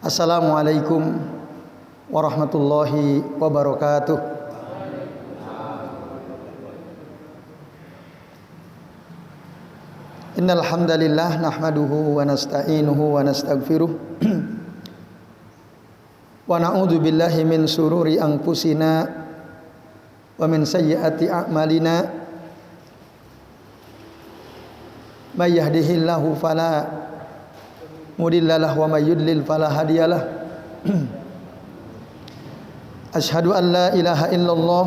Assalamualaikum warahmatullahi wabarakatuh. Innal hamdalillah nahmaduhu wa nasta'inuhu wa nastaghfiruh wa na'udzu billahi min sururi anfusina wa min sayyiati a'malina. May yahdihillahu fala mudhillalah wa may yudlil fala hadiyalah. Asyhadu an la ilaha illallah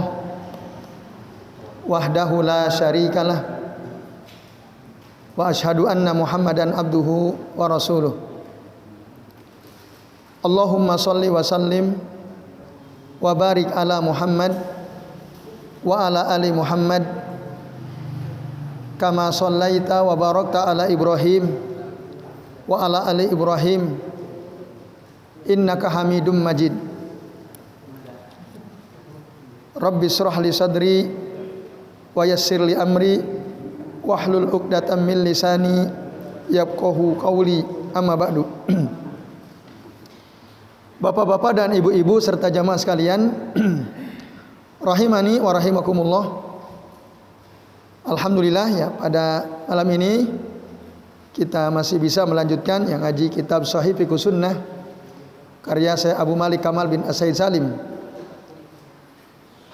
wahdahu la syarikalah wa asyhadu anna Muhammadan abduhu wa rasuluh. Allahumma shalli wa sallim wa barik ala Muhammad wa ala ali Muhammad kama shallaita wa barakta ala Ibrahim wa ala ali Ibrahim innaka Hamidum Majid. Rabbi shrah li sadri wa yassir li amri wahlul 'uqdatam min lisani yafqahu qawli. Amma ba'du. Bapak-bapak dan ibu-ibu serta jamaah sekalian rahimani wa rahimakumullah. Alhamdulillah ya, pada malam ini kita masih bisa melanjutkan yang ngaji kitab Shahih Fiqh Sunnah karya Syekh Abu Malik Kamal bin As-Said Salim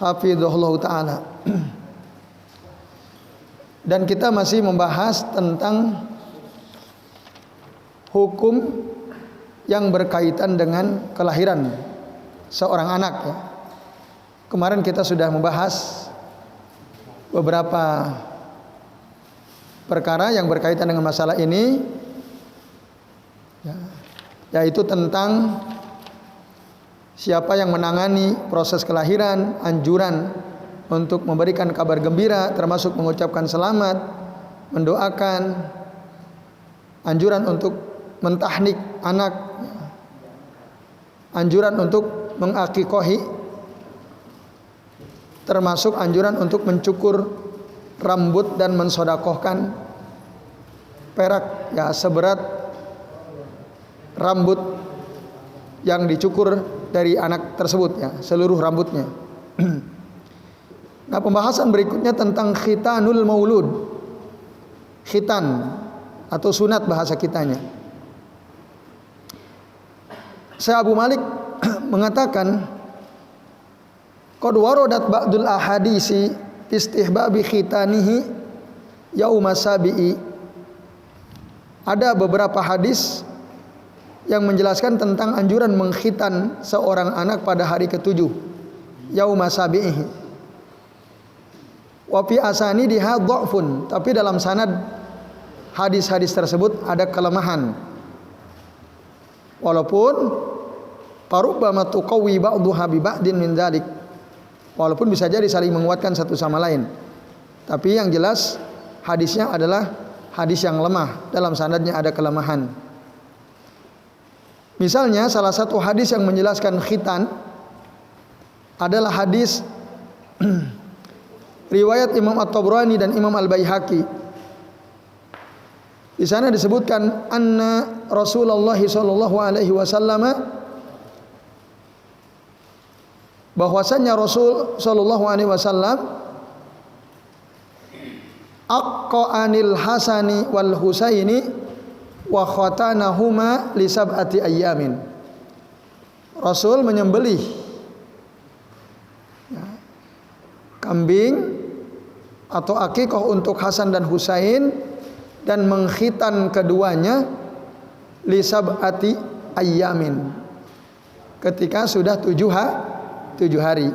hafizahullah ta'ala. Dan kita masih membahas tentang hukum yang berkaitan dengan kelahiran seorang anak ya. Kemarin kita sudah membahas beberapa perkara yang berkaitan dengan masalah ini ya, yaitu tentang siapa yang menangani proses kelahiran, anjuran untuk memberikan kabar gembira termasuk mengucapkan selamat, mendoakan, anjuran untuk mentahnik anak, anjuran untuk mengakikohi, termasuk anjuran untuk mencukur rambut dan mensodakohkan perak ya seberat rambut yang dicukur dari anak tersebut ya, seluruh rambutnya. Nah, pembahasan berikutnya tentang khitanul maulud. Khitan atau sunat bahasa kitanya. Syekh Abu Malik mengatakan qad waradat ba'dul ahadisi istihbabi khitanihi yauma sabi'i. Ada beberapa hadis yang menjelaskan tentang anjuran mengkhitan seorang anak pada hari ke-7 yauma sabi'i. Wa fi asanidiha dha'fun, tapi dalam sanad hadis-hadis tersebut ada kelemahan. Walaupun parubbama tuqawwi ba'dhuha bi ba'din min dzalik. Walaupun bisa jadi saling menguatkan satu sama lain. Tapi yang jelas hadisnya adalah hadis yang lemah, dalam sanadnya ada kelemahan. Misalnya salah satu hadis yang menjelaskan khitan adalah hadis riwayat Imam At-Tabrani dan Imam Al-Baihaqi. Di sana disebutkan anna Rasulullah sallallahu alaihi wasallam, bahwasanya Rasul sallallahu alaihi wasallam aqqa anil Hasani wal Husaini wa khatanahuma li sab'ati ayyamin. Rasul menyembelih kambing atau akikah untuk Hasan dan Husain dan mengkhitan keduanya li sab'ati ayyamin, ketika sudah 7 hari.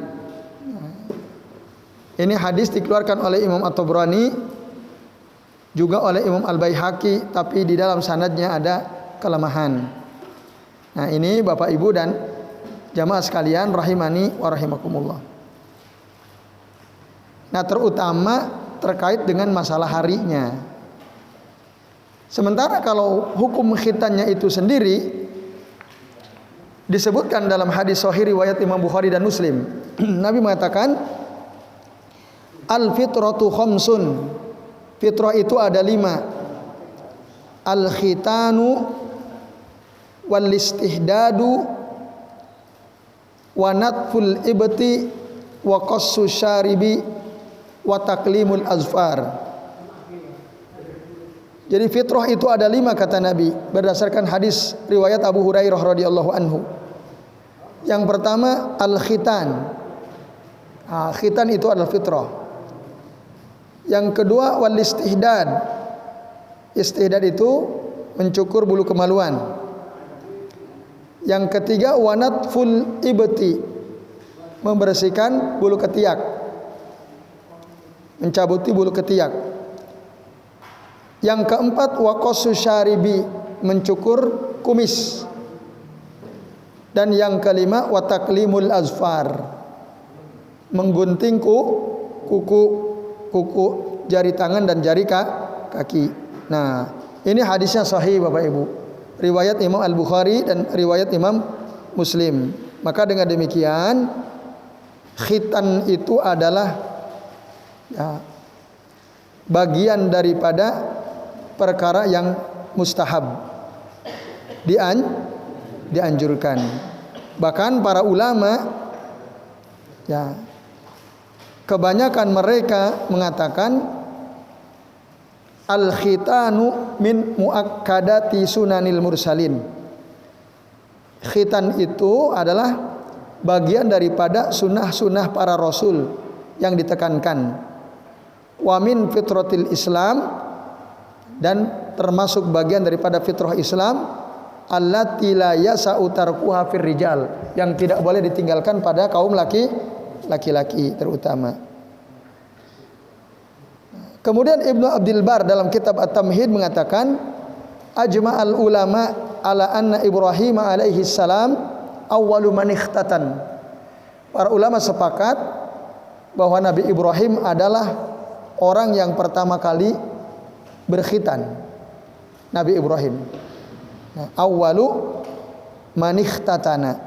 Ini hadis dikeluarkan oleh Imam At-Tabrani juga oleh Imam Al-Baihaqi, tapi di dalam sanadnya ada kelemahan. Nah, ini Bapak Ibu dan jamaah sekalian rahimani wa rahimakumullah. Nah, terutama terkait dengan masalah harinya. Sementara kalau hukum khitannya itu sendiri disebutkan dalam hadis sahih riwayat Imam Bukhari dan Muslim. Nabi mengatakan al-fitratu khamsun. Fitrah itu ada 5. Al-khitanu wal istihdadu wa natful ibti wa qassu syaribi wa taklimul azfar. Jadi fitrah itu ada 5 kata Nabi berdasarkan hadis riwayat Abu Hurairah radhiyallahu anhu. Yang pertama al-khitan. Khitan itu adalah fitrah. Yang kedua wal istihdad. Istihdad itu mencukur bulu kemaluan. Yang ketiga wanatful ibti, membersihkan bulu ketiak, mencabuti bulu ketiak. Yang keempat waqassu syaribi, mencukur kumis. Dan yang kelima wataklimul azfar, menggunting kuku jari tangan dan jari kaki. Nah, ini hadisnya sahih Bapak Ibu. Riwayat Imam Al-Bukhari dan riwayat Imam Muslim. Maka dengan demikian khitan itu adalah bagian daripada perkara yang mustahab, dianjurkan. Bahkan para ulama kebanyakan mereka mengatakan al-khitanu min muakkadati sunanil mursalin. Khitan itu adalah bagian daripada sunnah-sunnah para rasul yang ditekankan. Wa min fitratil Islam, dan termasuk bagian daripada fitrah Islam allati la yasa'u tarkuha fir rijal, yang tidak boleh ditinggalkan pada kaum laki-laki terutama. Kemudian Ibnu Abdul Bar dalam kitab At-Tamhid mengatakan ajma'al ulama ala anna Ibrahim alaihi salam awwalu man ikhtatan. Para ulama sepakat bahwa Nabi Ibrahim adalah orang yang pertama kali berkhitan. Nabi Ibrahim. Awwalu man ikhtatana.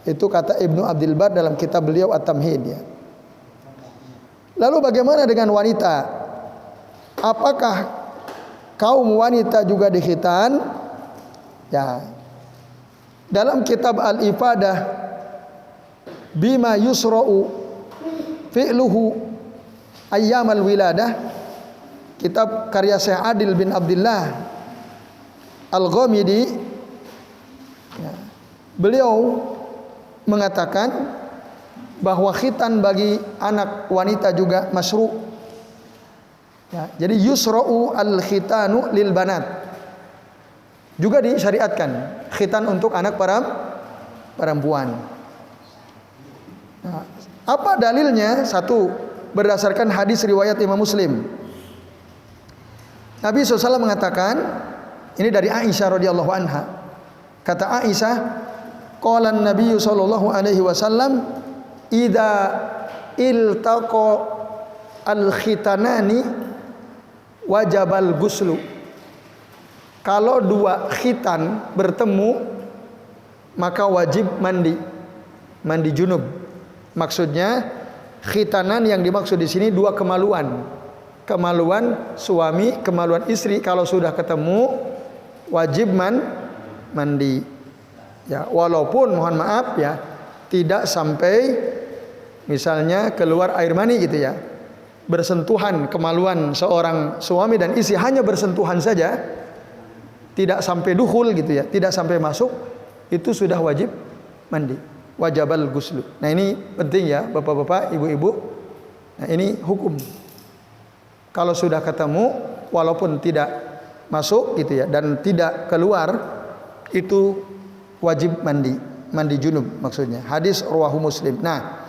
Itu kata Ibnu Abdul Bar dalam kitab beliau At-Tamhid ya. Lalu bagaimana dengan wanita? Apakah kaum wanita juga dikhitan? Ya. Dalam kitab Al-Ifadah bima yusra'u fi'luhu ayyamal wiladah, kitab karya Syekh Adil bin Abdullah Al-Ghamidi, ya, beliau mengatakan bahwa khitan bagi anak wanita juga masyru'. Ya, jadi yusra'u al-khitanu lil banat, juga disyariatkan khitan untuk anak perempuan. Nah, apa dalilnya? Satu, berdasarkan hadis riwayat Imam Muslim. Nabi SAW mengatakan, ini dari Aisyah radhiyallahu anha. Kata Aisyah, qala an-nabiy sallallahu alaihi wasallam, idza iltaqa al-khitanani wajabal guslu. Kalau dua khitan bertemu maka wajib mandi junub. Maksudnya khitanan yang dimaksud di sini dua kemaluan. Kemaluan suami, kemaluan istri kalau sudah ketemu wajib mandi. Ya, walaupun mohon maaf ya, tidak sampai misalnya keluar air mani gitu ya. Bersentuhan kemaluan seorang suami dan istri, hanya bersentuhan saja, tidak sampai dukhul gitu ya, tidak sampai masuk, itu sudah wajib mandi, wajabal guslu. Nah ini penting ya bapak-bapak, ibu-ibu. Nah ini hukum. Kalau sudah ketemu walaupun tidak masuk gitu ya dan tidak keluar, itu wajib mandi junub maksudnya. Hadis rawahu Muslim. Nah,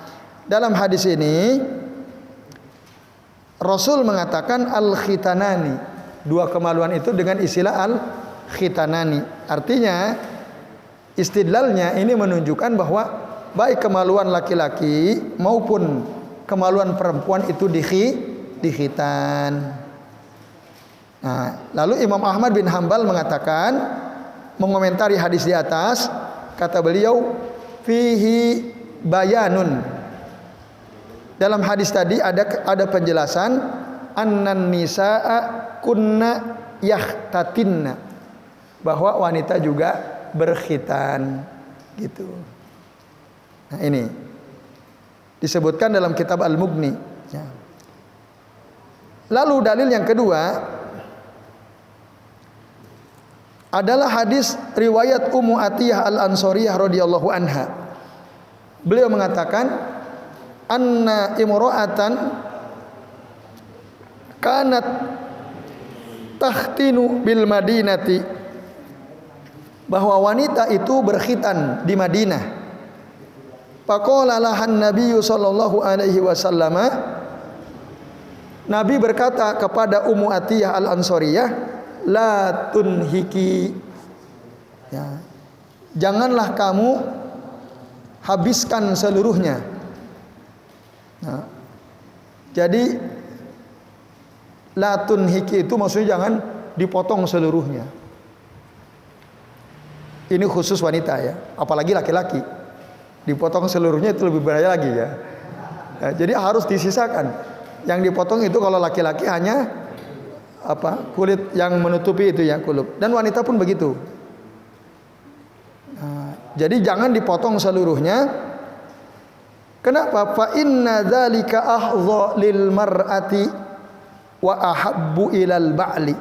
dalam hadis ini Rasul mengatakan al-khitanani, dua kemaluan itu dengan istilah al-khitanani. Artinya istidlalnya ini menunjukkan bahwa baik kemaluan laki-laki maupun kemaluan perempuan itu dikhitan. Nah, lalu Imam Ahmad bin Hambal mengatakan, mengomentari hadis di atas, kata beliau, fihi bayanun. Dalam hadis tadi ada penjelasan annan nisaa kunna yahtatinna, bahwa wanita juga berkhitan gitu. Nah, ini disebutkan dalam kitab Al-Mughni ya. Lalu dalil yang kedua adalah hadis riwayat Ummu Atiyah Al-Ansariyah radhiyallahu anha. Beliau mengatakan anna imra'atan kanat tahtinu bil Madinati, bahwa wanita itu berkhitan di Madinah. Faqala lahan Nabiyyu sallallahu alaihi wasallam, Nabi berkata kepada Ummu Atiyah Al-Ansariyah, la tunhiki, ya, janganlah kamu habiskan seluruhnya. Nah, jadi la tunhiki itu maksudnya jangan dipotong seluruhnya. Ini khusus wanita ya, apalagi laki-laki dipotong seluruhnya itu lebih bahaya lagi ya. Ya, jadi harus disisakan. Yang dipotong itu kalau laki-laki hanya kulit yang menutupi itu ya, kulub. Dan wanita pun begitu. Nah, jadi jangan dipotong seluruhnya. Kenapa? Fa inna dzalika ahdha lil mar'ati wa ahabbu ilal ba'li.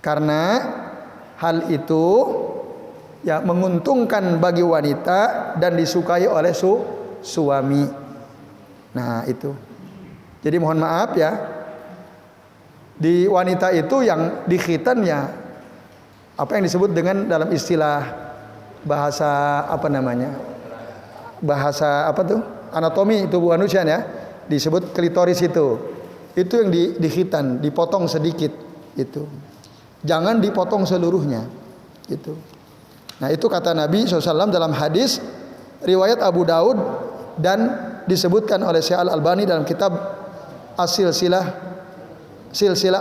Karena hal itu ya menguntungkan bagi wanita dan disukai oleh suami. Nah, itu. Jadi mohon maaf ya, di wanita itu yang dikhitan ya apa yang disebut dengan dalam istilah bahasa bahasa anatomi tubuh manusia ya, disebut klitoris itu yang dikhitan, dipotong sedikit itu, jangan dipotong seluruhnya itu. Nah, itu kata Nabi SAW dalam hadis riwayat Abu Daud dan disebutkan oleh Syekh Al-Albani dalam kitab Silsilah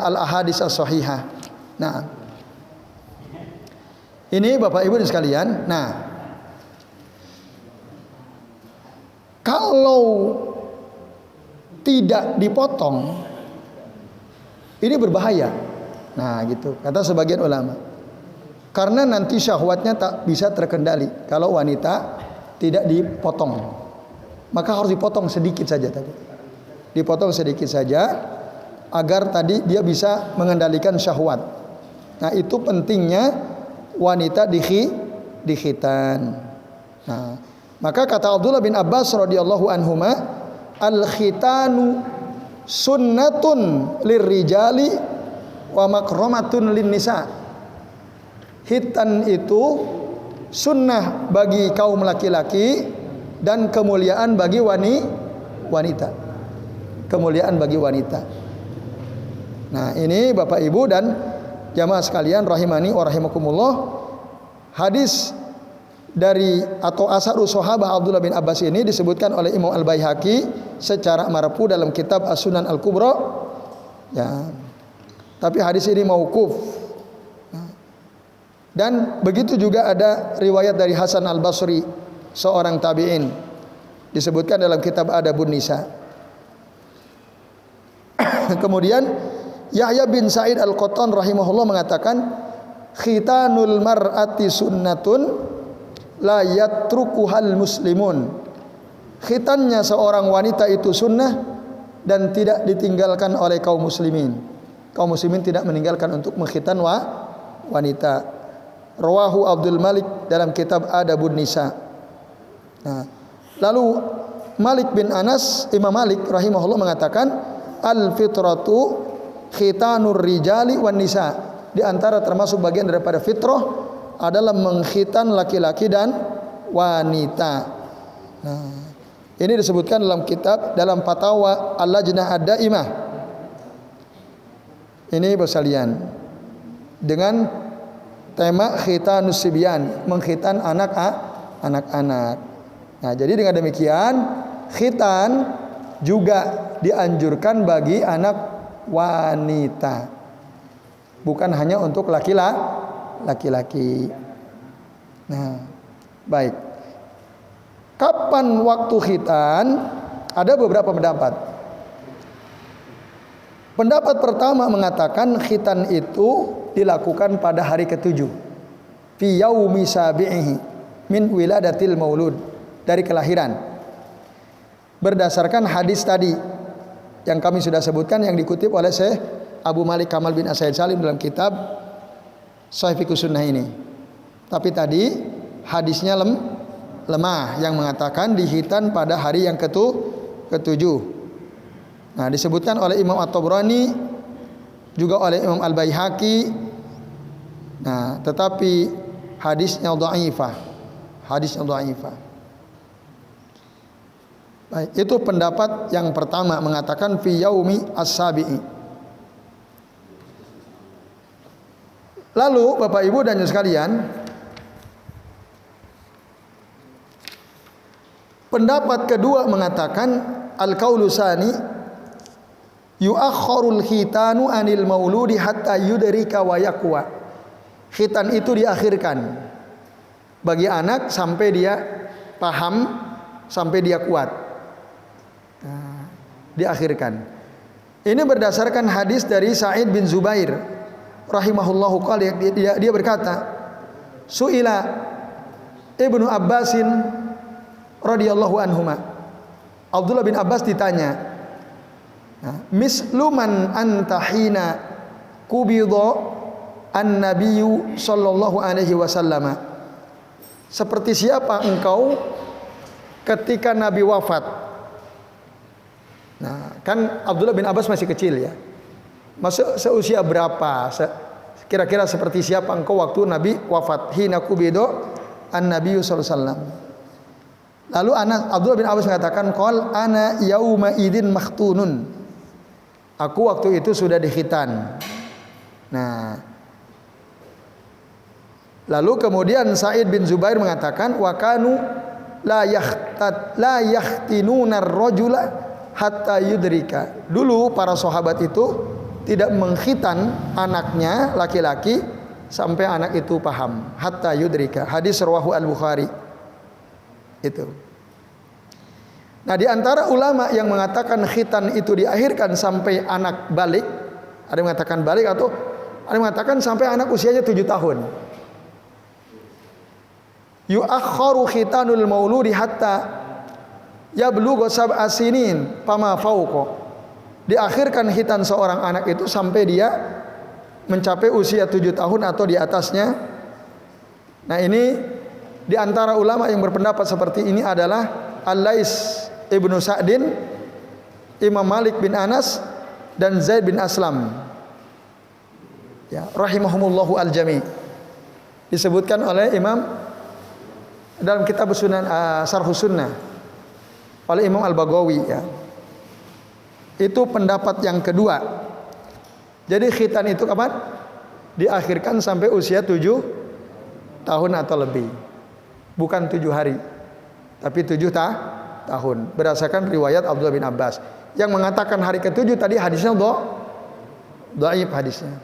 Al-Ahadits As-Shahihah. Nah, ini Bapak Ibu dan sekalian. Nah, kalau tidak dipotong ini berbahaya. Nah, gitu kata sebagian ulama. Karena nanti syahwatnya tak bisa terkendali kalau wanita tidak dipotong. Maka harus dipotong sedikit saja tadi. Dipotong sedikit saja agar tadi dia bisa mengendalikan syahwat. Nah, itu pentingnya wanita dikhitan. Nah, maka kata Abdullah bin Abbas radhiyallahu anhuma, al-khitanu sunnatun lirrijali wa makramatun linnisa. Khitan itu sunnah bagi kaum laki-laki dan kemuliaan bagi wanita. Kemuliaan bagi wanita. Nah, ini Bapak Ibu dan jamaah sekalian rahimani wa rahimakumullah, hadis dari atau asarus sahabah Abdullah bin Abbas ini disebutkan oleh Imam Al-Baihaqi secara marfu dalam kitab As-Sunan Al-Kubra ya. Tapi hadis ini mauquf. Dan begitu juga ada riwayat dari Hasan Al-Basri, seorang tabi'in, disebutkan dalam kitab Adabun Nisa. Kemudian Yahya bin Sa'id Al-Qattan rahimahullah mengatakan, khitanul mar'ati sunnatun la yatrukuhal muslimun. Khitannya seorang wanita itu sunnah dan tidak ditinggalkan oleh kaum muslimin. Kaum muslimin tidak meninggalkan untuk mengkhitan wanita. Rawahu Abdul Malik dalam kitab Adabun Nisa. Nah, lalu Malik bin Anas, Imam Malik rahimahullah mengatakan, al-fitratu khitanur rijali wan nisa. Di antara termasuk bagian daripada fitrah adalah mengkhitan laki-laki dan wanita. Nah, ini disebutkan dalam kitab dalam Fatwa Al-Lajnah Ad-Daimah. Ini bersalian dengan tema khitanus sibyan, mengkhitan anak-anak. Nah, jadi dengan demikian khitan juga dianjurkan bagi anak wanita, bukan hanya untuk laki-laki. Nah, baik. Kapan waktu khitan? Ada beberapa pendapat. Pendapat pertama mengatakan khitan itu dilakukan pada hari ke-7. fi yaumi sabi'ihi min wiladatil maulud, dari kelahiran. Berdasarkan hadis tadi yang kami sudah sebutkan, yang dikutip oleh Syekh Abu Malik Kamal bin As-Said Salim dalam kitab Sahih Fiqh Sunnah ini. Tapi tadi hadisnya lemah yang mengatakan dihitan pada hari yang ketujuh. Nah, disebutkan oleh Imam At-Tabrani juga oleh Imam Al-Baihaqi. Nah, tetapi hadisnya dhaifah. Hadisnya dhaifah. Baik, itu pendapat yang pertama mengatakan fi yaumi as-sabi'i. Lalu Bapak Ibu dan sekalian, pendapat kedua mengatakan al-qaulu tsani yu'akhkharul khitanu anil mauludi hatta yudrika wa yaqwa. Khitan itu diakhirkan bagi anak sampai dia paham, sampai dia kuat. Nah, diakhirkan. Ini berdasarkan hadis dari Sa'id bin Zubair rahimahullahu qala, dia berkata, su'ila Ibnu Abbasin radhiyallahu anhuma. Abdullah bin Abbas ditanya, misluman anta hina kubidha an-nabiyyu sallallahu alaihi wasallam. Seperti siapa engkau ketika Nabi wafat? Nah, kan Abdullah bin Abbas masih kecil ya. Masuk seusia berapa? Kira-kira seperti siapa engkau waktu Nabi wafat? Hina kubidha an-nabiyyu sallallahu alaihi wasallam. Lalu Abdullah bin Abbas mengatakan, qal ana yauma idzin makhtunun. Aku waktu itu sudah dikhitan. Nah, lalu kemudian Sa'id bin Zubair mengatakan, wa kanu la yahtinuna ar-rajula hatta yudrika. Dulu para sahabat itu tidak mengkhitan anaknya laki-laki sampai anak itu paham. Hatta yudrika. Hadis rawahu Al-Bukhari. Itu. Nah, di antara ulama yang mengatakan khitan itu diakhirkan sampai anak balik, ada yang mengatakan balik atau ada yang mengatakan sampai anak usianya 7 tahun. Yu'akhkharu khitanul mauludi hatta yablugha sab'a sinin fama fawqa. Diakhirkan khitan seorang anak itu sampai dia mencapai usia 7 tahun atau di atasnya. Nah, ini di antara ulama yang berpendapat seperti ini adalah Al-Lais Ibnu Sa'din, Imam Malik bin Anas, dan Zaid bin Aslam. Ya, rahimahumullahu al-jami'. Disebutkan oleh Imam dalam kitab Syarhus Sunnah oleh Imam Al-Baghawi ya. Itu pendapat yang kedua. Jadi khitan itu kapan? Diakhirkan sampai usia 7 tahun atau lebih. Bukan 7 hari, tapi 7 tahun. Berdasarkan riwayat Abdullah bin Abbas. Yang mengatakan hari ke-7 tadi hadisnya dhaif hadisnya.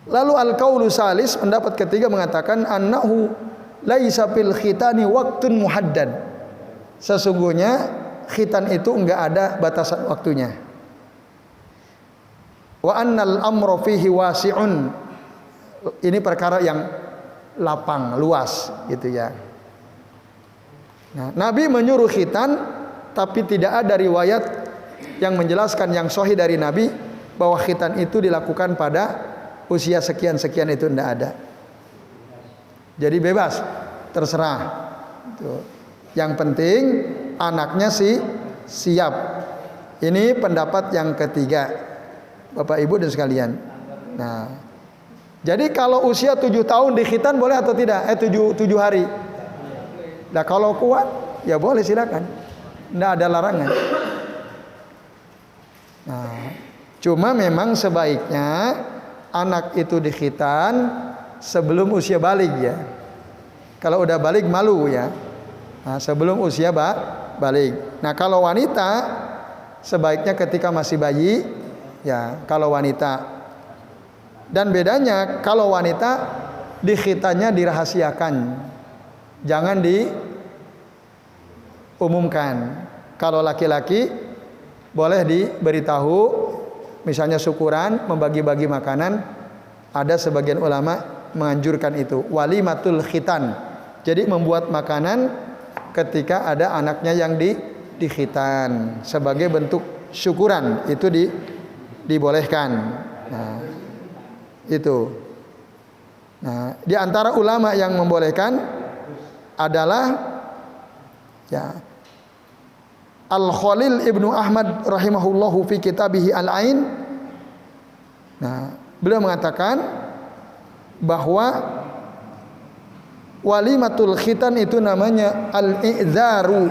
Lalu al-qaulu salis, pendapat ketiga mengatakan annahu laisa fil khitani waqtun muhaddad. Sesungguhnya khitan itu enggak ada batasan waktunya. Wa annal amru fihi wasi'un. Ini perkara yang lapang, luas gitu ya. Nah, Nabi menyuruh khitan, tapi tidak ada riwayat yang menjelaskan yang sahih dari Nabi bahwa khitan itu dilakukan pada usia sekian-sekian, itu tidak ada. Jadi bebas, terserah. Tuh. Yang penting anaknya siap. Ini pendapat yang ketiga, Bapak Ibu dan sekalian. Nah, jadi kalau usia 7 tahun dikhitan boleh atau tidak? 7 hari. Nah, kalau kuat ya boleh, silakan. Tidak ada larangan. Nah, cuma memang sebaiknya anak itu dikhitan sebelum usia balik ya. Kalau udah balik malu ya. Nah, sebelum usia balik. Nah, kalau wanita sebaiknya ketika masih bayi ya, kalau wanita. Dan bedanya kalau wanita dikhitannya dirahasiakan. Jangan diumumkan. Kalau laki-laki boleh diberitahu, misalnya syukuran, membagi-bagi makanan. Ada sebagian ulama menganjurkan itu, walimatul khitan. Jadi membuat makanan ketika ada anaknya yang dikhitan sebagai bentuk syukuran, itu dibolehkan. Nah, itu. Nah, di antara ulama yang membolehkan adalah ya Al-Khalil Ibnu Ahmad rahimahullahu fi kitabih Al-Ain. Nah, beliau mengatakan bahwa walimatul khitan itu namanya al-i'dzaru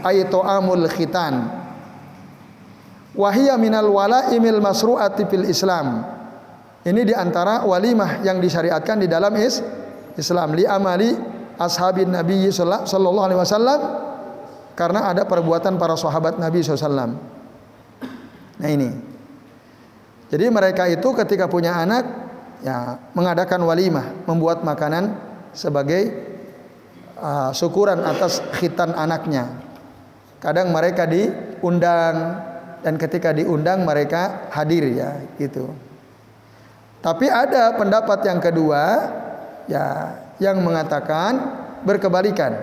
ay ta'amul khitan. Wa hiya minal walaimil masru'ati fil Islam. Ini di antara walimah yang disyariatkan di dalam Islam, li amali ashabin Nabi sallallahu alaihi wasallam, karena ada perbuatan para sahabat Nabi SAW. Nah ini. Jadi mereka itu ketika punya anak ya mengadakan walimah, membuat makanan sebagai syukuran atas khitan anaknya. Kadang mereka diundang, dan ketika diundang mereka hadir ya gitu. Tapi ada pendapat yang kedua ya yang mengatakan berkebalikan.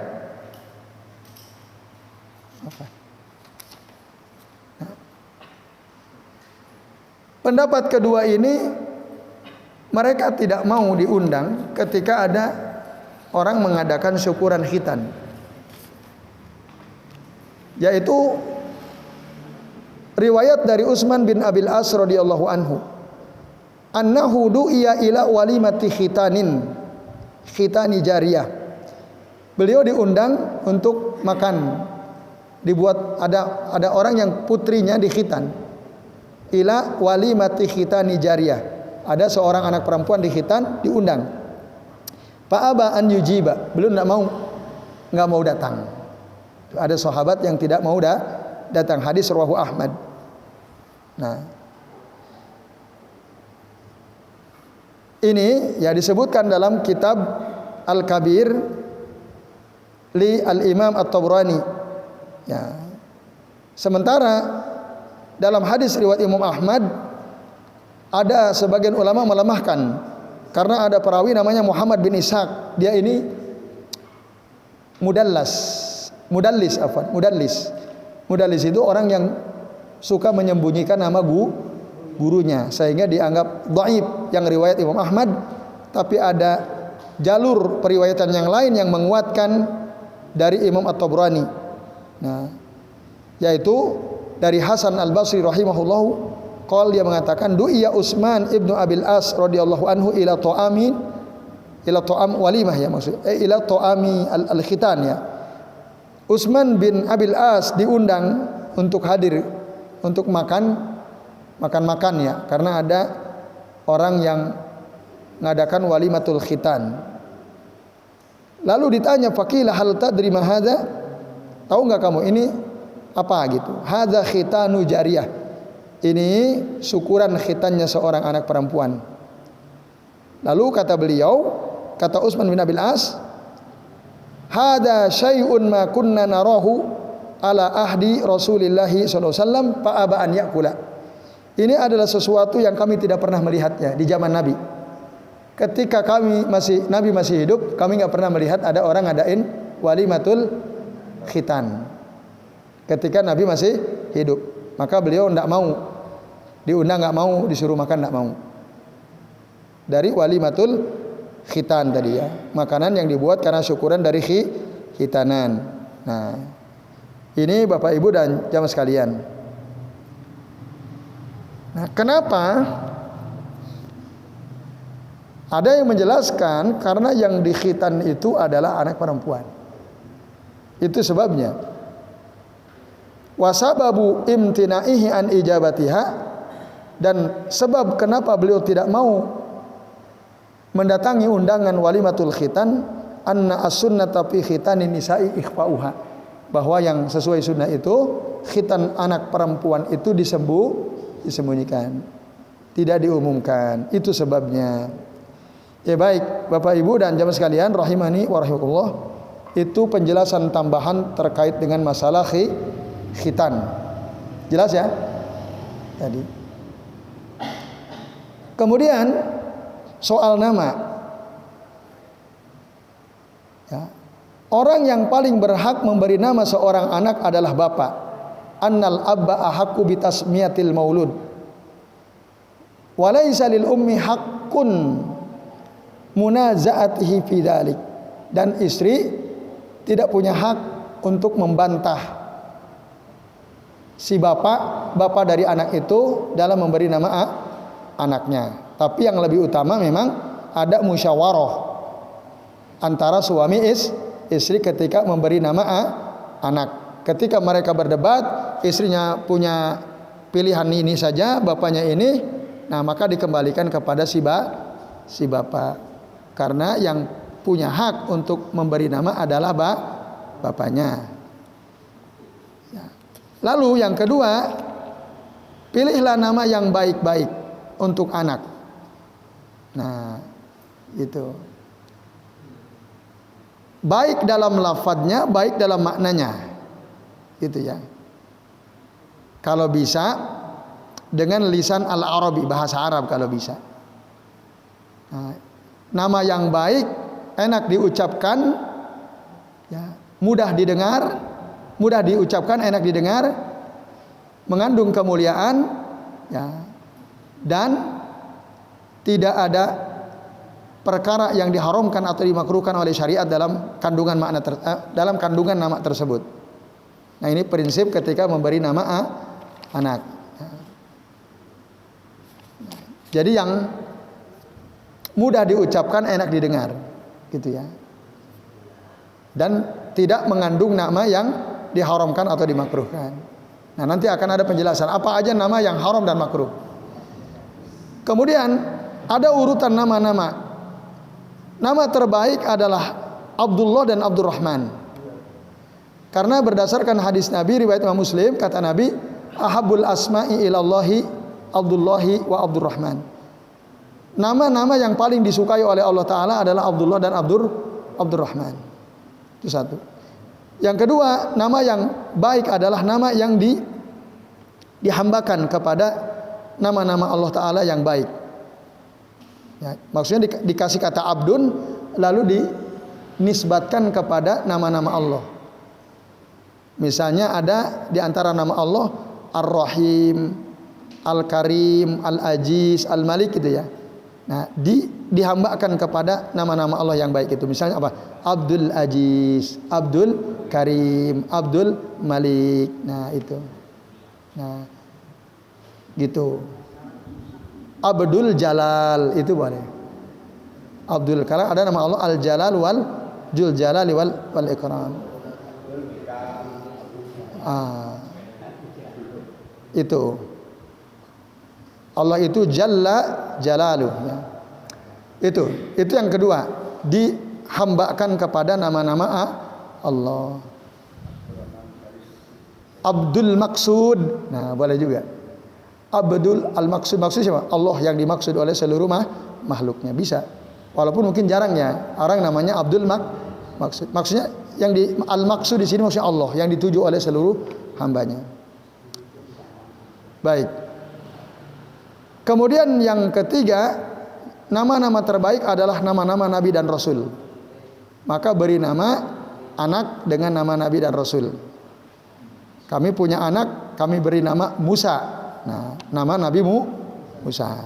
Pendapat kedua ini mereka tidak mau diundang ketika ada orang mengadakan syukuran khitan, yaitu riwayat dari Utsman bin Abil As radhiyallahu anhu, annahu du'iya ila walimati khitani jariyah. Beliau diundang untuk makan, dibuat ada orang yang putrinya dikhitan, ila walimati khitani jariyah, ada seorang anak perempuan dikhitan, diundang. Fa'aba an yujiba, beliau nggak mau datang. Ada sahabat yang tidak mau datang, hadis rawahu Ahmad. Nah, ini ya disebutkan dalam kitab Al-Kabir li Al-Imam At-Tabrani. Ya. Sementara dalam hadis riwayat Imam Ahmad ada sebagian ulama melemahkan karena ada perawi namanya Muhammad bin Ishaq. Dia ini mudallis. Mudallis itu orang yang suka menyembunyikan nama gurunya sehingga dianggap dhaif yang riwayat Imam Ahmad, tapi ada jalur periwayatan yang lain yang menguatkan dari Imam At-Tabrani. Nah, yaitu dari Hasan Al-Basri rahimahullahu, qol dia mengatakan du'iya Utsman ibnu Abil As radhiyallahu anhu ila ta'am walimah ya maksud ila ta'ami al-khitan ya. Utsman bin Abil As diundang untuk hadir untuk makan ya, karena ada orang yang mengadakan walimatul khitan. Lalu ditanya faqila hal tadri ma hadza? Tahu enggak kamu ini apa gitu? Hadza khitanu jariyah. Ini syukuran khitannya seorang anak perempuan. Lalu kata Utsman bin Abil As, hadza syai'un ma kunna narahu ala ahdi Rasulillah sallallahu alaihi wasallam fa aba an yakula. Ini adalah sesuatu yang kami tidak pernah melihatnya di zaman Nabi. Ketika Nabi masih hidup, kami enggak pernah melihat ada orang ngadain walimatul khitan. Ketika Nabi masih hidup, maka beliau enggak mau diundang, enggak mau disuruh makan, enggak mau. Dari walimatul khitan tadi ya, makanan yang dibuat karena syukuran dari khitanan. Nah, ini Bapak Ibu dan jamaah sekalian. Nah, kenapa? Ada yang menjelaskan karena yang dikhitan itu adalah anak perempuan. Itu sebabnya. Wasababu imtinaihi an ijabatiha, dan sebab kenapa beliau tidak mau mendatangi undangan walimatul khitan, anna as-sunnata fi khitani nisa'i ikhfa'uha, bahwa yang sesuai sunnah itu khitan anak perempuan itu disembunyikan, tidak diumumkan. Itu sebabnya. Ya baik, Bapak Ibu dan jamaah sekalian rahimani wa rahimakumullah, itu penjelasan tambahan terkait dengan masalah khitan. Jelas ya? Tadi. Kemudian soal nama. Ya. Orang yang paling berhak memberi nama seorang anak adalah bapak. Annal abba ahaqqu bitasmiyatil maulud. Walaysa lil ummi haqqun munaza'atihi fi dzalik. Dan istri tidak punya hak untuk membantah si bapak dari anak itu dalam memberi nama anaknya. Tapi yang lebih utama memang ada musyawarah antara suami istri ketika memberi nama anak. Ketika mereka berdebat, istrinya punya pilihan ini saja, bapaknya ini, nah maka dikembalikan kepada si bapak. Karena yang punya hak untuk memberi nama adalah bapaknya. Ya. Lalu yang kedua, pilihlah nama yang baik-baik untuk anak. Nah, itu. Baik dalam lafadznya, baik dalam maknanya. Gitu ya. Kalau bisa dengan lisan al-Arabi, bahasa Arab kalau bisa. Nah, nama yang baik, enak diucapkan, ya, mudah didengar, mudah diucapkan, enak didengar, mengandung kemuliaan, ya, dan tidak ada perkara yang diharamkan atau dimakruhkan oleh syariat dalam kandungan dalam kandungan nama tersebut. Nah, ini prinsip ketika memberi nama anak. Jadi yang mudah diucapkan, enak didengar, gitu ya. Dan tidak mengandung nama yang diharamkan atau dimakruhkan. Nah, nanti akan ada penjelasan apa aja nama yang haram dan makruh. Kemudian ada urutan nama-nama. Nama terbaik adalah Abdullah dan Abdurrahman. Karena berdasarkan hadis Nabi riwayat Imam Muslim, kata Nabi, ahabbul asma'i ilallahi Abdullahi wa Abdurrahman. Nama-nama yang paling disukai oleh Allah Ta'ala adalah Abdullah dan Abdurrahman. Itu satu. Yang kedua, nama yang baik adalah nama yang dihambakan kepada nama-nama Allah Ta'ala yang baik. Ya, maksudnya dikasih kata abdun, lalu dinisbatkan kepada nama-nama Allah. Misalnya ada di antara nama Allah Ar-Rahim, Al-Karim, Al-Aziz, Al-Malik, gitu ya. Nah, dihambakan kepada nama-nama Allah yang baik itu. Misalnya apa? Abdul Aziz, Abdul Karim, Abdul Malik. Nah, itu. Nah, gitu. Abdul Jalal itu boleh. Abdul, karena ada nama Allah Al-Jalal wal Jul Jalali wal Ikram. Itu. Allah itu Jalla Jalaluh, ya. Itu yang kedua, dihambakan kepada nama-nama Allah. Abdul Maksud. Nah, boleh juga. Abdul al-Maksud, maksud siapa? Allah yang dimaksud oleh seluruh makhluknya, bisa. Walaupun mungkin jarangnya orang namanya Abdul Maksud. Maksudnya yang al-Maksud di sini maksudnya Allah yang dituju oleh seluruh hambanya. Baik. Kemudian yang ketiga, nama-nama terbaik adalah nama-nama Nabi dan Rasul. Maka beri nama anak dengan nama Nabi dan Rasul. Kami punya anak, kami beri nama Musa. Nah, nama Nabi Musa.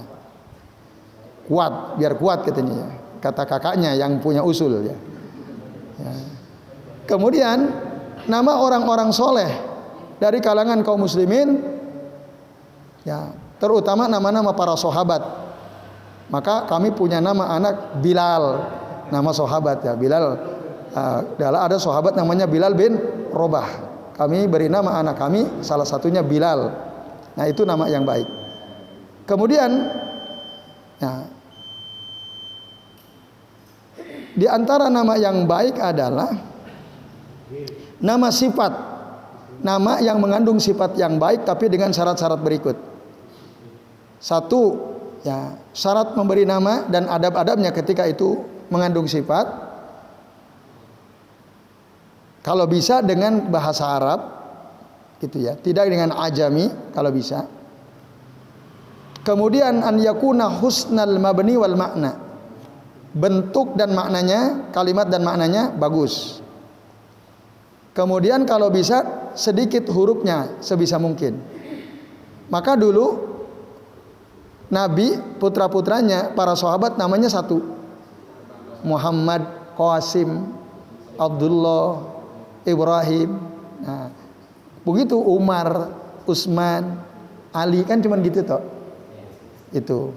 Kuat, biar kuat katanya ya. Kata kakaknya yang punya usul ya. Ya. Kemudian nama orang-orang soleh dari kalangan kaum muslimin, ya, terutama nama-nama para sahabat. Maka kami punya nama anak Bilal, nama sahabat ya, Bilal. Ada sahabat namanya Bilal bin Robah. Kami beri nama anak kami salah satunya Bilal. Nah, itu nama yang baik. Kemudian, ya, di antara nama yang baik adalah nama sifat, nama yang mengandung sifat yang baik tapi dengan syarat-syarat berikut. Satu, ya, syarat memberi nama dan adab-adabnya ketika itu mengandung sifat. Kalau bisa dengan bahasa Arab, gitu ya, tidak dengan ajami kalau bisa. Kemudian an yakuna husnal mabni wal makna. bentuk dan maknanya, kalimat dan maknanya bagus. Kemudian kalau bisa sedikit hurufnya sebisa mungkin. Maka dulu Nabi, putra-putranya, para sahabat namanya satu. Muhammad, Qasim, Abdullah, Ibrahim. Nah, begitu Umar, Utsman, Ali, kan cuman gitu toh. Itu.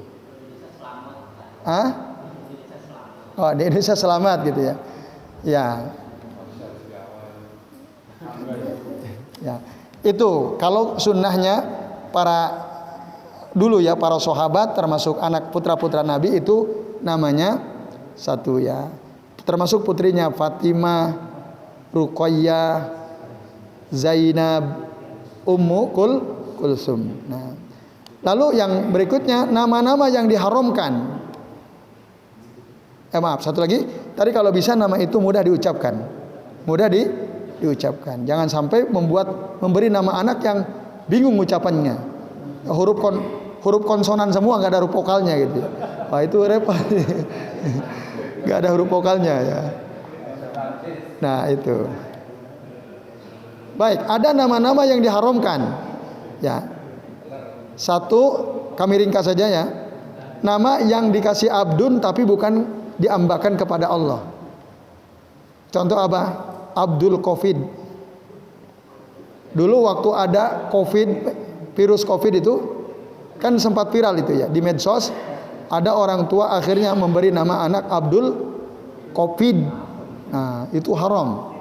Oh, di Indonesia selamat gitu ya. Ya. Ya. Itu kalau sunnahnya para dulu ya, para sahabat termasuk anak putra-putra Nabi itu namanya satu ya. Termasuk putrinya Fatimah, Ruqayyah, Zainab, Ummu Kulsum. Nah, lalu yang berikutnya nama-nama yang diharamkan. Maaf, satu lagi. Tadi kalau bisa nama itu mudah diucapkan. Mudah diucapkan. Jangan sampai memberi nama anak yang bingung ucapannya. Huruf konsonan semua, nggak ada huruf vokalnya gitu. Wah, itu repot. Nggak ada huruf vokalnya ya. Nah, itu. Baik, ada nama-nama yang diharamkan. Ya. Satu, kami ringkas saja ya. Nama yang dikasih abdun tapi bukan diambakan kepada Allah. Contoh apa? Abdul Covid. Dulu waktu ada Covid, virus Covid itu kan sempat viral itu ya di medsos. Ada orang tua akhirnya memberi nama anak Abdul Covid. Nah, itu haram.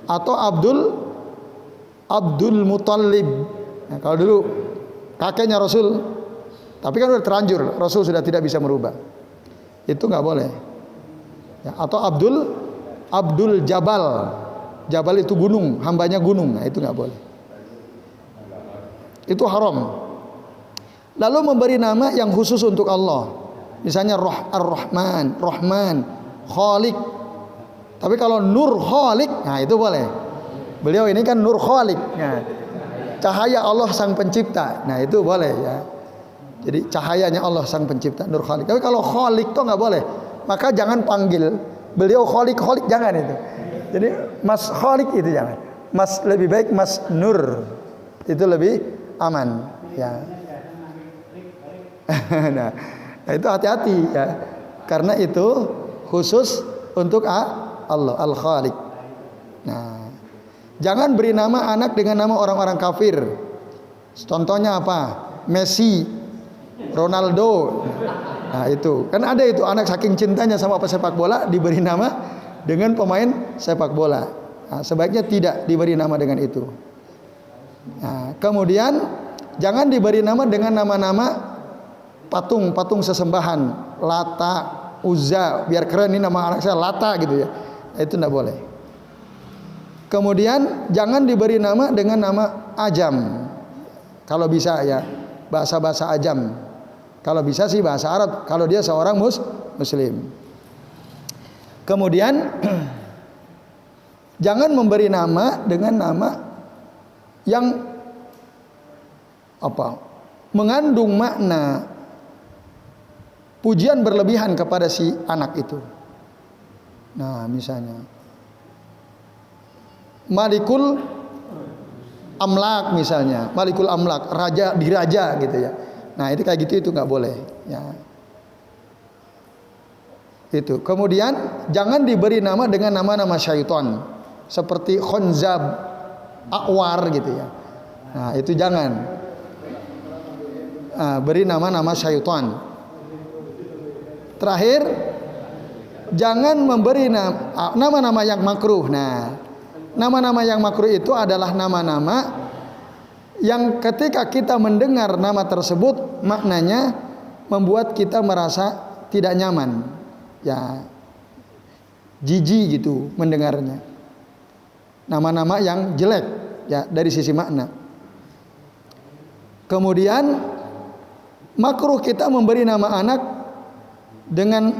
Atau Abdul Muthalib. Nah, kalau dulu kakeknya Rasul, tapi kan sudah terlanjur, Rasul sudah tidak bisa merubah. Itu nggak boleh. Ya, atau Abdul Jabal. Jabal itu gunung, hambanya gunung. Nah, itu nggak boleh. Itu haram. Lalu memberi nama yang khusus untuk Allah. Misalnya Ar-Rahman, Rahman, Khalik. Tapi kalau Nur Khalik, nah itu boleh. Beliau ini kan Nur Khalik. Nah, cahaya Allah sang pencipta. Nah, itu boleh ya. Jadi cahayanya Allah sang pencipta, Nur Khalik. Tapi kalau Khalik itu nggak boleh. Maka jangan panggil beliau Khalik, jangan itu. Jadi Mas Khalik itu jangan. Mas, lebih baik Mas Nur. Itu lebih aman ya. Nah, itu hati-hati ya. Karena itu khusus untuk Allah Al-Khaliq. Nah, jangan beri nama anak dengan nama orang-orang kafir. Contohnya apa? Messi, Ronaldo. Nah, itu. Kan ada itu anak saking cintanya sama pesepak bola diberi nama dengan pemain sepak bola. Nah, sebaiknya tidak diberi nama dengan itu. Nah, kemudian jangan diberi nama dengan nama-nama patung sesembahan, Lata, Uzza, biar keren ini nama anak saya Lata gitu ya. Itu tidak boleh. Kemudian jangan diberi nama dengan nama ajam. Kalau bisa ya, bahasa-bahasa ajam. Kalau bisa sih bahasa Arab, kalau dia seorang muslim. Kemudian jangan memberi nama dengan nama yang mengandung makna pujian berlebihan kepada si anak itu. Nah, misalnya Malikul Amlak misalnya, Malikul Amlak, raja diraja gitu ya. Nah, itu kayak gitu itu nggak boleh ya. Itu. Kemudian jangan diberi nama dengan nama-nama syaitan seperti Khonzab, Akwar gitu ya. Nah, itu jangan. Nah, beri nama-nama syaitan. Terakhir, jangan memberi nama-nama yang makruh. Nah, nama-nama yang makruh itu adalah nama-nama yang ketika kita mendengar nama tersebut maknanya membuat kita merasa tidak nyaman. Ya, jijik gitu mendengarnya. Nama-nama yang jelek ya dari sisi makna. Kemudian makruh kita memberi nama anak dengan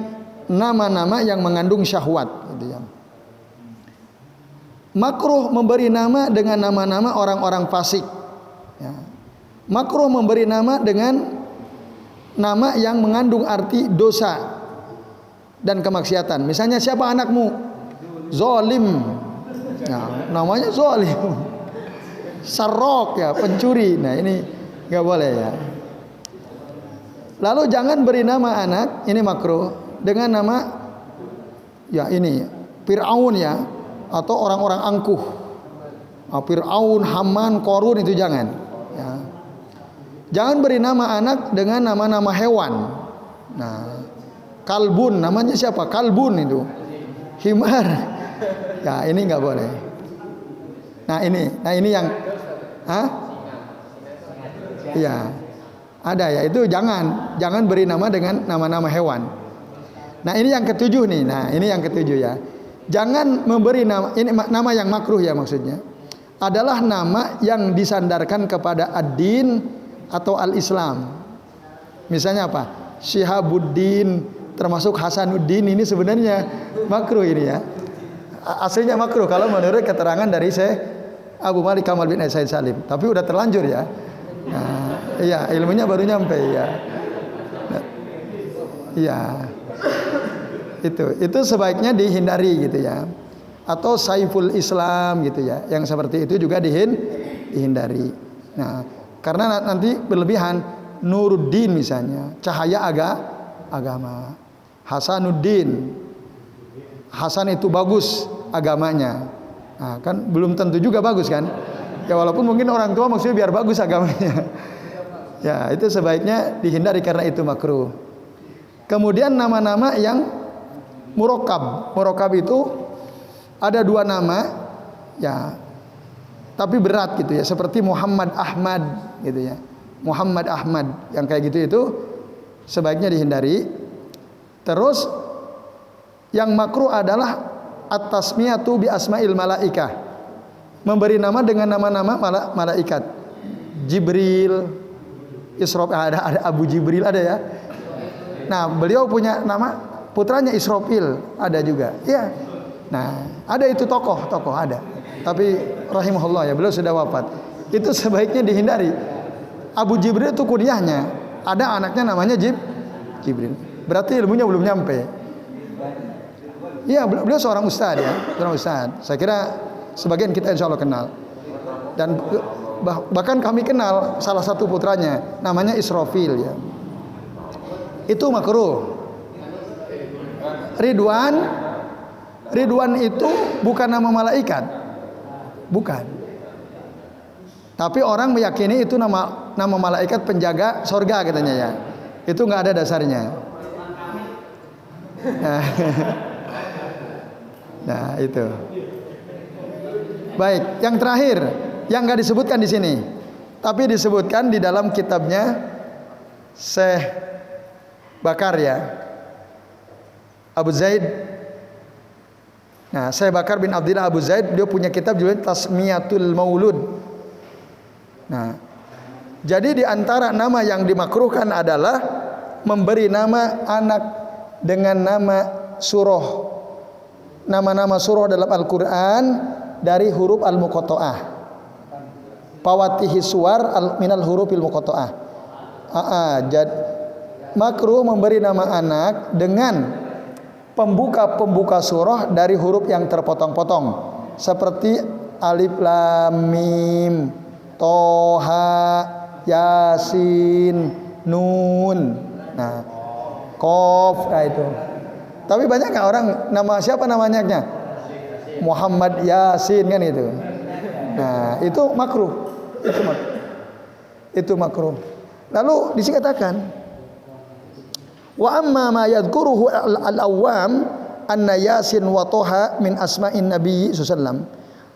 nama-nama yang mengandung syahwat gitu ya. Makruh memberi nama dengan nama-nama orang-orang fasik ya. Makruh memberi nama dengan nama yang mengandung arti dosa dan kemaksiatan. Misalnya siapa anakmu? Zolim. Nah, namanya zolim. Sarok ya, pencuri. Nah, ini nggak boleh ya. Lalu jangan beri nama anak, ini makruh, dengan nama ya ini Fir'aun ya, atau orang-orang angkuh. Fir'aun, Haman, Korun itu jangan. Ya. Jangan beri nama anak dengan nama-nama hewan. Nah, kalbun, namanya siapa? Kalbun itu. Himar. Ya, ini nggak boleh. Nah ini yang, iya, ada ya. Itu jangan beri nama dengan nama-nama hewan. Nah ini yang ketujuh nih. Nah ini yang ketujuh ya. Jangan memberi nama, ini nama yang makruh ya maksudnya, adalah nama yang disandarkan kepada ad-din atau al-Islam. Misalnya apa? Syihabuddin, termasuk Hasanuddin, ini sebenarnya makruh ini ya. Aslinya makruh kalau menurut keterangan dari Syekh Abu Malik Kamal bin Said Salim. Tapi udah terlanjur ya. Nah, iya, ilmunya baru nyampe ya. Nah, iya. Itu sebaiknya dihindari gitu ya. Atau Saiful Islam gitu ya. Yang seperti itu juga dihindari. Nah, karena nanti berlebihan. Nuruddin misalnya, cahaya agama. Hasanuddin, Hasan itu bagus agamanya. Nah, kan belum tentu juga bagus kan? Ya walaupun mungkin orang tua maksudnya biar bagus agamanya. Ya, itu sebaiknya dihindari karena itu makruh. Kemudian nama-nama yang murakkab. Murakkab itu ada dua nama ya. Tapi berat gitu ya, seperti Muhammad Ahmad gitu ya. Muhammad Ahmad yang kayak gitu itu sebaiknya dihindari. Terus yang makruh adalah at-tasmiyatu bi asma'il malaikah. Memberi nama dengan nama-nama malaikat. Jibril, Israfil, ada Abu Jibril ada ya. Nah, beliau punya nama putranya Israfil ada juga. Ya. Nah, ada itu tokoh ada. Tapi rahimahullah ya, beliau sudah wafat. Itu sebaiknya dihindari. Abu Jibril itu kunyahnya, ada anaknya namanya Jibril. Berarti ilmunya belum nyampe. Iya, beliau seorang ustaz ya, seorang ustaz. Saya kira sebagian kita insya Allah kenal. Dan bahkan kami kenal salah satu putranya, namanya Israfil ya. Itu makruh. Ridwan itu bukan nama malaikat, bukan. Tapi orang meyakini itu nama malaikat penjaga sorga katanya ya. Itu nggak ada dasarnya. Nah itu. Baik, yang terakhir yang nggak disebutkan di sini, tapi disebutkan di dalam kitabnya Syekh Bakar ya, Abu Zaid. Nah, Syekh Bakar bin Abdillah Abu Zaid, dia punya kitab judulnya Tasmiyatul Maulud. Nah, jadi di antara nama yang dimakruhkan adalah memberi nama anak dengan nama surah. Nama-nama surah dalam Al-Quran dari huruf al-muqatta'ah. Pawatihi suwar minal hurufil muqatta'ah. Jadi makruh memberi nama anak dengan pembuka surah dari huruf yang terpotong-potong, seperti alif lam mim, Toha, Yasin, Nun, nah, Qaf, nah itu. Tapi banyak nggak orang nama siapa namanya? Muhammad Yasin kan itu. Nah, itu makruh. Itu makruh. Lalu dikatakan, wa amma ma yadhkuruhu al-awwam anna Yasin wa Toha min asma'in Nabi sallallahu alaihi wasallam.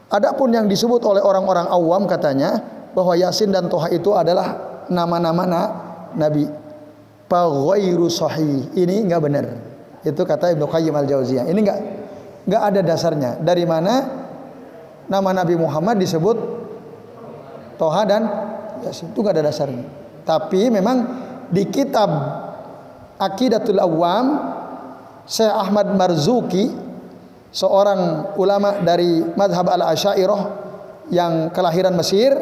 Adapun yang disebut oleh orang-orang awam katanya bahwa Yasin dan Toha itu adalah nama-nama Nabi. Faghairu sahih. Ini enggak benar. Itu kata Ibnu Qayyim al-Jauziyah. Ini enggak ada dasarnya. Dari mana nama Nabi Muhammad disebut Toha dan Yasin? Itu enggak ada dasarnya. Tapi memang di kitab Aqidatul Awam, Syekh Ahmad Marzuki, seorang ulama dari mazhab al-Asy'ariyah yang kelahiran Mesir,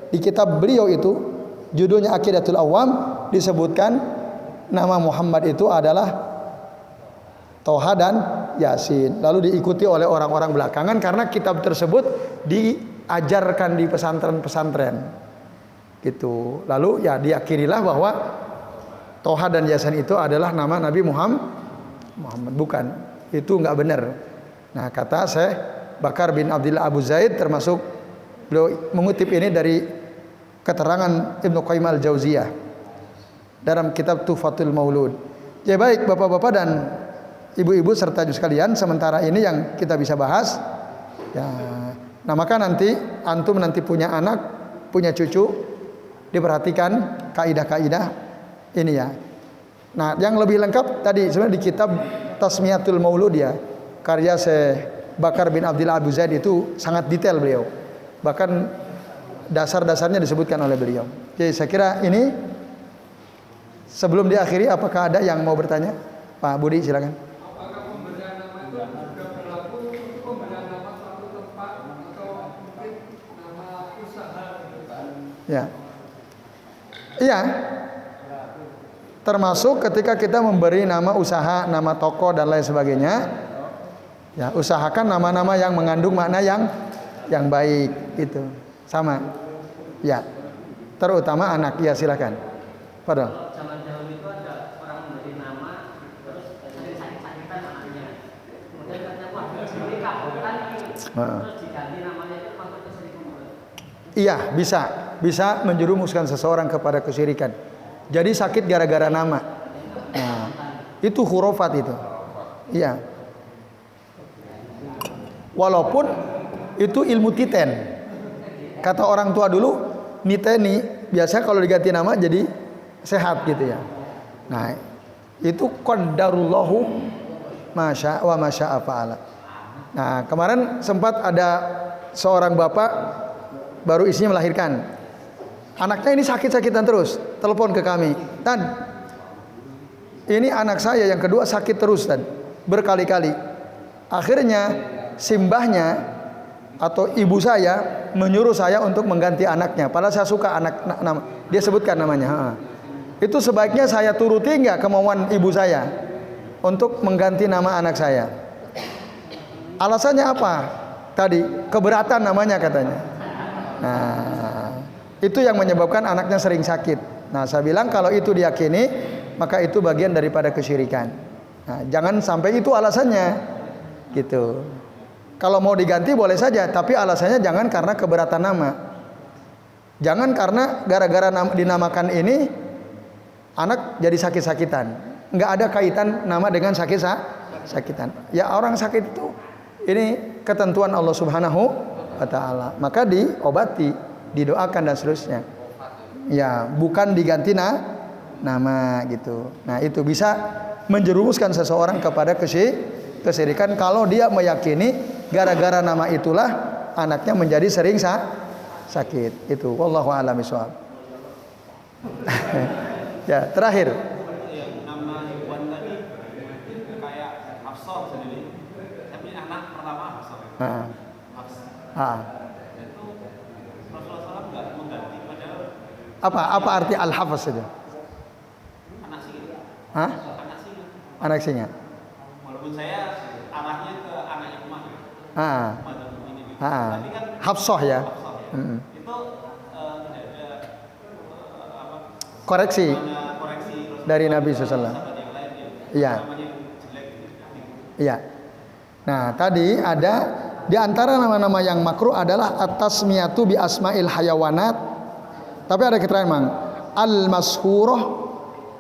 di kitab beliau itu judulnya Aqidatul Awam disebutkan nama Muhammad itu adalah Toha dan Yasin. Lalu diikuti oleh orang-orang belakangan karena kitab tersebut diajarkan di pesantren-pesantren. Gitu. Lalu ya diakhirilah bahwa Toha dan Yasin itu adalah nama Nabi Muhammad. Bukan. Itu enggak benar. Nah, kata Syekh Bakar bin Abdullah Abu Zaid, termasuk beliau mengutip ini dari keterangan Ibnu Qayyim al-Jauziyah dalam kitab Tuhfatul Maulud. Ya baik Bapak-bapak dan Ibu-ibu serta jus sekalian, sementara ini yang kita bisa bahas ya, nah maka nanti antum nanti punya anak, punya cucu, diperhatikan kaidah-kaidah ini ya. Nah, yang lebih lengkap tadi sebenarnya di kitab Tasmiyatul Maulud ya, karya Syekh Bakar bin Abdullah Abu Zaid, itu sangat detail beliau. Bahkan dasar-dasarnya disebutkan oleh beliau. Jadi saya kira ini sebelum diakhiri, apakah ada yang mau bertanya? Pak Budi silakan. Ya, iya, termasuk ketika kita memberi nama usaha, nama toko dan lain sebagainya. Ya, usahakan nama-nama yang mengandung makna yang baik, itu sama. Ya, terutama anak. Ya silakan. Padahal. Zaman dahulu itu ada orang memberi nama, terus sakit-sakitan anaknya. Kemudian katanya wah ini kabutan ini, terus diganti namanya itu masuk kesyirikan. Iya, bisa menjerumuskan seseorang kepada kesyirikan. Jadi sakit gara-gara nama. Nah, itu khurafat itu. Iya. Walaupun itu ilmu titen. Kata orang tua dulu, niteni biasa kalau diganti nama jadi sehat gitu ya. Nah, itu qadarullahu masya wa masya fa'ala. Nah, kemarin sempat ada seorang bapak baru istrinya melahirkan. Anaknya ini sakit-sakitan terus, telepon ke kami. Dan ini anak saya yang kedua sakit terus dan berkali-kali. Akhirnya simbahnya atau ibu saya menyuruh saya untuk mengganti anaknya. Padahal saya suka nama, dia sebutkan namanya. Itu sebaiknya saya turuti enggak kemauan ibu saya untuk mengganti nama anak saya? Alasannya apa? Tadi keberatan namanya katanya. Nah, itu yang menyebabkan anaknya sering sakit. Nah, saya bilang kalau itu diyakini, maka itu bagian daripada kesyirikan. Nah, jangan sampai itu alasannya, gitu. Kalau mau diganti boleh saja, tapi alasannya jangan karena keberatan nama. Jangan karena gara-gara dinamakan ini anak jadi sakit-sakitan. Enggak ada kaitan nama dengan sakitan. Ya orang sakit itu ini ketentuan Allah Subhanahu wa taala. Maka diobati, didoakan dan seterusnya. Ya, bukan diganti nama gitu. Nah, itu bisa menjerumuskan seseorang kepada kesyirikan kalau dia meyakini gara-gara nama itulah anaknya menjadi sering sakit. Itu wallahu a'lam bishawab. Ya, terakhir. Nama Iwan tadi kayak Hafsah sendiri. Tapi anak pertama Hafsah. Hafsah. Itu Rasulullah SAW enggak mengganti padahal Apa arti al-hafaz itu? anak singa. Hah? Anak singa. Anak singa. Walaupun saya arahnya ke anaknya Umar. Ini. Tapi kan Hafsah ya. Itu tidak ada Koreksi dari Nabi SAW. Iya. Iya. Nah, tadi ada di antara nama-nama yang makruh adalah at-tasmiyatu bi asma'il hayawanat. Tapi ada keterangan memang al-mashhurah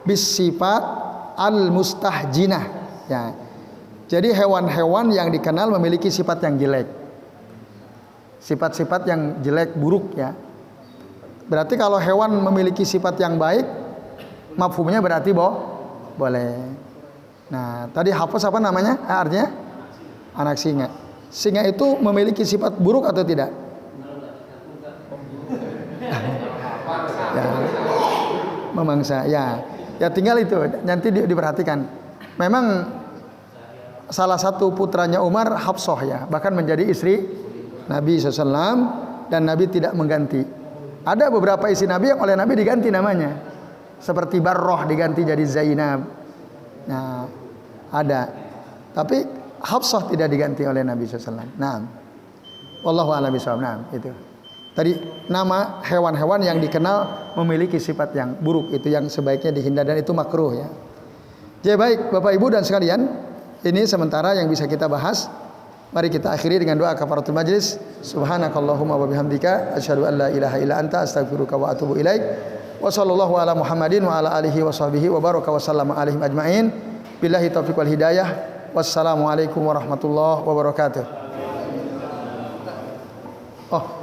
bis sifat al-mustahjinah. Ya. Jadi hewan-hewan yang dikenal memiliki sifat yang jelek. Sifat-sifat yang jelek, buruk ya. Berarti kalau hewan memiliki sifat yang baik, mafhumnya berarti boleh. Nah, tadi hafaz apa namanya? Artinya anak singa. Singa itu memiliki sifat buruk atau tidak? Ya, memangsa. Ya tinggal itu. Nanti diperhatikan. Memang salah satu putranya Umar Hafsah ya, bahkan menjadi istri Nabi SAW dan Nabi tidak mengganti. Ada beberapa istri Nabi yang oleh Nabi diganti namanya. Seperti Barroh diganti jadi Zainab. Nah, ada. Tapi Hafsah tidak diganti oleh Nabi SAW. Nah, wallahu a'lam bishawab. Nah, itu. Tadi nama hewan-hewan yang dikenal memiliki sifat yang buruk itu yang sebaiknya dihindar dan itu makruh ya. Jadi baik Bapak Ibu dan sekalian, ini sementara yang bisa kita bahas. Mari kita akhiri dengan doa kafaratul majlis. Subhanakallahumma wa bihamdika asyhadu an la ilaha illa anta astaghfiruka wa atubu ilaik. Wa sallallahu ala Muhammadin wa ala alihi wa sahbihi wa baraka wa sallama alaihim ajmain. Billahi taufiq wal hidayah. Wassalamualaikum warahmatullahi wabarakatuh. Oh